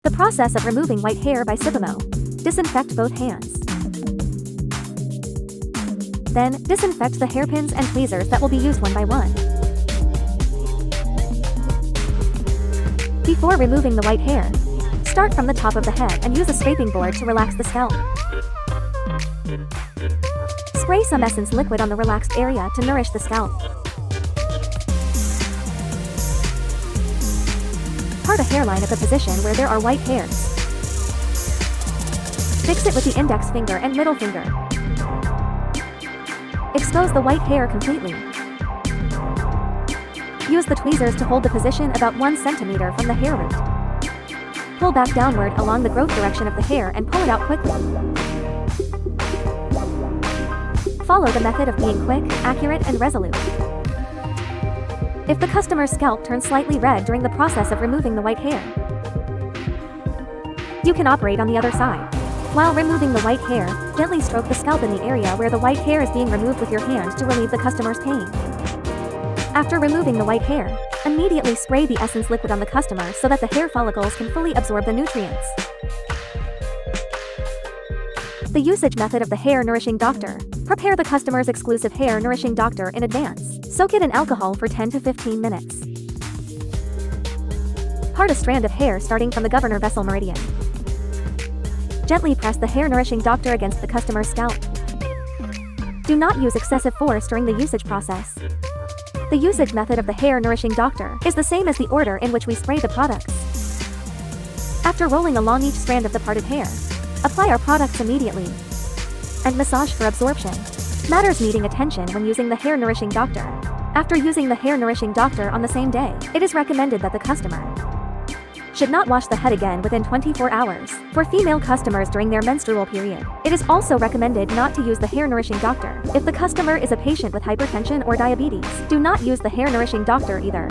The process of removing white hair by Sipimo. Disinfect both hands. Then, disinfect the hairpins and tweezers that will be used one by one. Before removing the white hair, start from the top of the head and use a scraping board to relax the scalp. Spray some essence liquid on the relaxed area to nourish the scalp. Part a hairline at the position where there are white hairs. Fix it with the index finger and middle finger. Expose the white hair completely. Use the tweezers to hold the position about 1 centimeter from the hair root. Pull back downward along the growth direction of the hair and pull it out quickly. Follow the method of being quick, accurate, and resolute. If the customer's scalp turns slightly red during the process of removing the white hair, you can operate on the other side. While removing the white hair, gently stroke the scalp in the area where the white hair is being removed with your hand to relieve the customer's pain. After removing the white hair, immediately spray the essence liquid on the customer so that the hair follicles can fully absorb the nutrients. The usage method of the Hair Nourishing Doctor. Prepare the customer's exclusive Hair Nourishing Doctor in advance. Soak it in alcohol for 10 to 15 minutes. Part a strand of hair starting from the governor vessel meridian. Gently press the Hair Nourishing Doctor against the customer's scalp. Do not use excessive force during the usage process. The usage method of the Hair Nourishing Doctor is the same as the order in which we spray the products. After rolling along each strand of the parted hair, apply our products immediately and massage for absorption. Matters needing attention when using the Hair Nourishing Doctor. After using the Hair Nourishing Doctor on the same day, it is recommended that the customer should not wash the head again within 24 hours. For female customers during their menstrual period, it is also recommended not to use the Hair Nourishing Doctor. If the customer is a patient with hypertension or diabetes, do not use the Hair Nourishing Doctor either.